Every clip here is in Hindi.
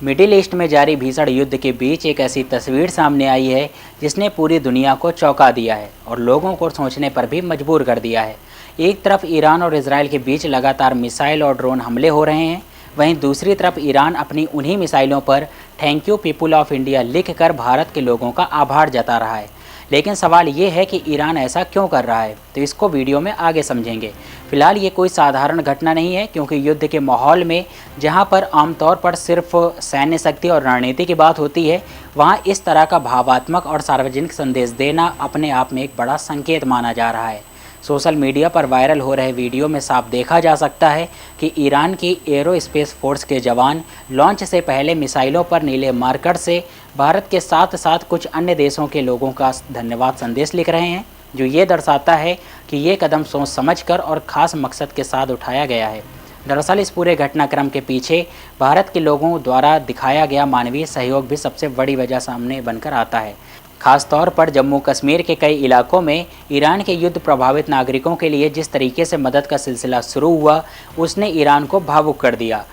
मिडिल ईस्ट में जारी भीषण युद्ध के बीच एक ऐसी तस्वीर सामने आई है जिसने पूरी दुनिया को चौंका दिया है और लोगों को सोचने पर भी मजबूर कर दिया है। एक तरफ ईरान और इजराइल के बीच लगातार मिसाइल और ड्रोन हमले हो रहे हैं, वहीं दूसरी तरफ ईरान अपनी उन्हीं मिसाइलों पर thank you people of India लिखकर भारत के लोगों का आभार जता रहा है। लेकिन सवाल ये है कि ईरान ऐसा क्यों कर रहा है, तो इसको वीडियो में आगे समझेंगे। फिलहाल ये कोई साधारण घटना नहीं है, क्योंकि युद्ध के माहौल में जहां पर आमतौर पर सिर्फ सैन्य शक्ति और रणनीति की बात होती है, वहां इस तरह का भावात्मक और सार्वजनिक संदेश देना अपने आप में एक बड़ा संकेत माना जा रहा है। सोशल मीडिया पर वायरल हो रहे वीडियो में साफ देखा जा सकता है कि ईरान की एरोस्पेस फोर्स के जवान लॉन्च से पहले मिसाइलों पर नीले मार्कर से भारत के साथ साथ कुछ अन्य देशों के लोगों का धन्यवाद संदेश लिख रहे हैं, जो ये दर्शाता है कि ये कदम सोच समझकर और ख़ास मकसद के साथ उठाया गया है। दरअसल इस पूरे घटनाक्रम के पीछे भारत के लोगों द्वारा दिखाया गया मानवीय सहयोग भी सबसे बड़ी वजह सामने बनकर आता है। खास तौर पर जम्मू कश्मीर के कई इलाकों में ईरान के युद्ध प्रभावित नागरिकों के लिए जिस तरीके से मदद का सिलसिला शुरू हुआ, उसने ईरान को भावुक कर दिया।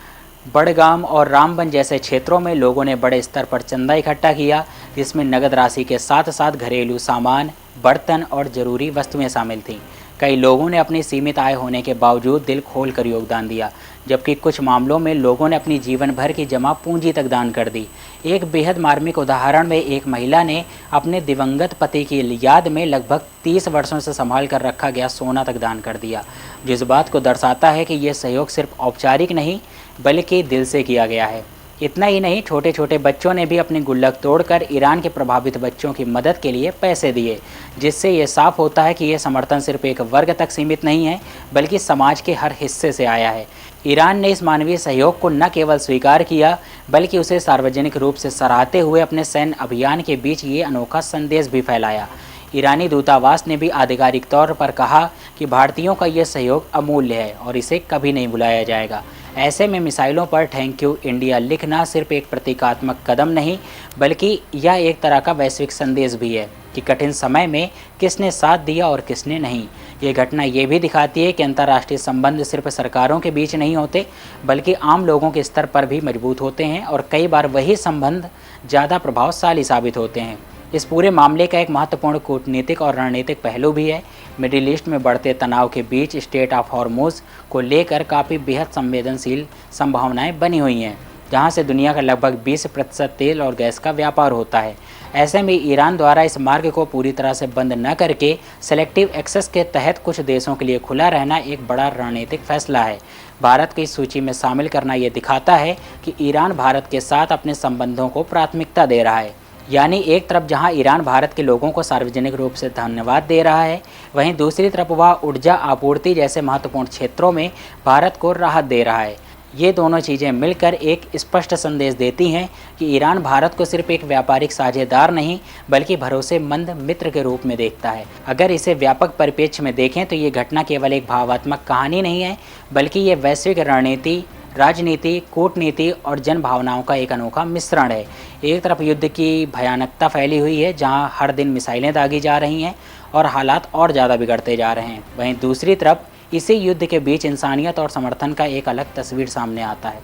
बड़गाम और रामबन जैसे क्षेत्रों में लोगों ने बड़े स्तर पर चंदा इकट्ठा किया, जिसमें नगद राशि के साथ साथ घरेलू सामान, बर्तन और ज़रूरी वस्तुएं शामिल थीं। कई लोगों ने अपनी सीमित आय होने के बावजूद दिल खोल कर योगदान दिया, जबकि कुछ मामलों में लोगों ने अपनी जीवन भर की जमा पूंजी तक दान कर दी। एक बेहद मार्मिक उदाहरण में एक महिला ने अपने दिवंगत पति की याद में लगभग 30 वर्षों से संभाल कर रखा गया सोना तक दान कर दिया, जिस बात को दर्शाता है कि यह सहयोग सिर्फ औपचारिक नहीं बल्कि दिल से किया गया है। इतना ही नहीं, छोटे छोटे बच्चों ने भी अपनी गुल्लक तोड़कर ईरान के प्रभावित बच्चों की मदद के लिए पैसे दिए, जिससे ये साफ होता है कि ये समर्थन सिर्फ एक वर्ग तक सीमित नहीं है बल्कि समाज के हर हिस्से से आया है। ईरान ने इस मानवीय सहयोग को न केवल स्वीकार किया बल्कि उसे सार्वजनिक रूप से सराहते हुए अपने सैन्य अभियान के बीच ये अनोखा संदेश भी फैलाया। ईरानी दूतावास ने भी आधिकारिक तौर पर कहा कि भारतीयों का ये सहयोग अमूल्य है और इसे कभी नहीं भुलाया जाएगा। ऐसे में मिसाइलों पर थैंक यू इंडिया लिखना सिर्फ एक प्रतीकात्मक कदम नहीं बल्कि यह एक तरह का वैश्विक संदेश भी है कि कठिन समय में किसने साथ दिया और किसने नहीं। ये घटना ये भी दिखाती है कि अंतर्राष्ट्रीय संबंध सिर्फ सरकारों के बीच नहीं होते बल्कि आम लोगों के स्तर पर भी मजबूत होते हैं, और कई बार वही संबंध ज़्यादा प्रभावशाली साबित होते हैं। इस पूरे मामले का एक महत्वपूर्ण कूटनीतिक और रणनीतिक पहलू भी है। मिडिल ईस्ट में बढ़ते तनाव के बीच स्टेट ऑफ हॉर्मुज को लेकर काफ़ी बेहद संवेदनशील संभावनाएं बनी हुई हैं, जहां से दुनिया का लगभग 20% तेल और गैस का व्यापार होता है। ऐसे में ईरान द्वारा इस मार्ग को पूरी तरह से बंद न करके सेलेक्टिव एक्सेस के तहत कुछ देशों के लिए खुला रहना एक बड़ा रणनीतिक फैसला है। भारत की सूची में शामिल करना ये दिखाता है कि ईरान भारत के साथ अपने संबंधों को प्राथमिकता दे रहा है। यानी एक तरफ जहां ईरान भारत के लोगों को सार्वजनिक रूप से धन्यवाद दे रहा है, वहीं दूसरी तरफ वह ऊर्जा आपूर्ति जैसे महत्वपूर्ण क्षेत्रों में भारत को राहत दे रहा है। ये दोनों चीज़ें मिलकर एक स्पष्ट संदेश देती हैं कि ईरान भारत को सिर्फ एक व्यापारिक साझेदार नहीं बल्कि भरोसेमंद मित्र के रूप में देखता है। अगर इसे व्यापक परिप्रेक्ष्य में देखें तो ये घटना केवल एक भावात्मक कहानी नहीं है बल्कि ये वैश्विक रणनीति, राजनीति, कूटनीति और जन भावनाओं का एक अनोखा मिश्रण है। एक तरफ युद्ध की भयानकता फैली हुई है, जहां हर दिन मिसाइलें दागी जा रही हैं और हालात और ज़्यादा बिगड़ते जा रहे हैं, वहीं दूसरी तरफ इसी युद्ध के बीच इंसानियत और समर्थन का एक अलग तस्वीर सामने आता है।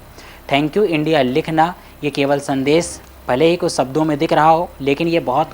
थैंक यू इंडिया लिखना ये केवल संदेश भले ही कुछ शब्दों में दिख रहा हो, लेकिन ये बहुत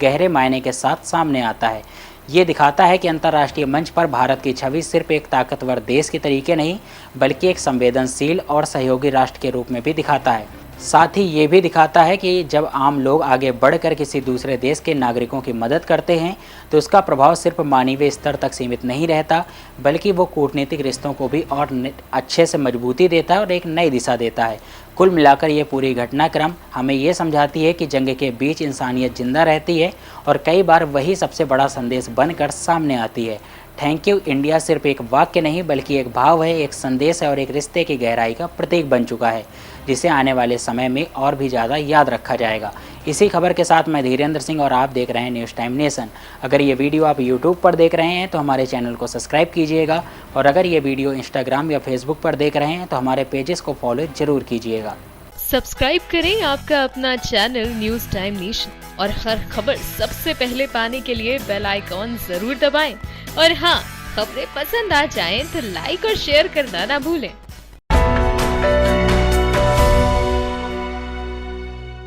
गहरे मायने के साथ सामने आता है। ये दिखाता है कि अंतर्राष्ट्रीय मंच पर भारत की छवि सिर्फ एक ताकतवर देश के तरीके नहीं बल्कि एक संवेदनशील और सहयोगी राष्ट्र के रूप में भी दिखाता है। साथ ही ये भी दिखाता है कि जब आम लोग आगे बढ़कर किसी दूसरे देश के नागरिकों की मदद करते हैं तो उसका प्रभाव सिर्फ मानवीय स्तर तक सीमित नहीं रहता बल्कि वो कूटनीतिक रिश्तों को भी और अच्छे से मजबूती देता है और एक नई दिशा देता है। कुल मिलाकर ये पूरी घटनाक्रम हमें ये समझाती है कि जंग के बीच इंसानियत जिंदा रहती है और कई बार वही सबसे बड़ा संदेश बनकर सामने आती है। थैंक यू इंडिया सिर्फ एक वाक्य नहीं बल्कि एक भाव है, एक संदेश है और एक रिश्ते की गहराई का प्रतीक बन चुका है, जिसे आने वाले समय में और भी ज़्यादा याद रखा जाएगा। इसी खबर के साथ मैं धीरेन्द्र सिंह और आप देख रहे हैं न्यूज़ टाइम नेशन। अगर ये वीडियो आप यूट्यूब पर देख रहे हैं तो हमारे चैनल को सब्सक्राइब कीजिएगा, और अगर ये वीडियो इंस्टाग्राम या फेसबुक पर देख रहे हैं तो हमारे पेजेस को फॉलो ज़रूर कीजिएगा। सब्सक्राइब करें आपका अपना चैनल न्यूज़ टाइम नेशन, और हर खबर सबसे पहले पाने के लिए बेल आइकॉन जरूर दबाएं। और हाँ, खबरें पसंद आ जाएं तो लाइक और शेयर करना ना भूलें।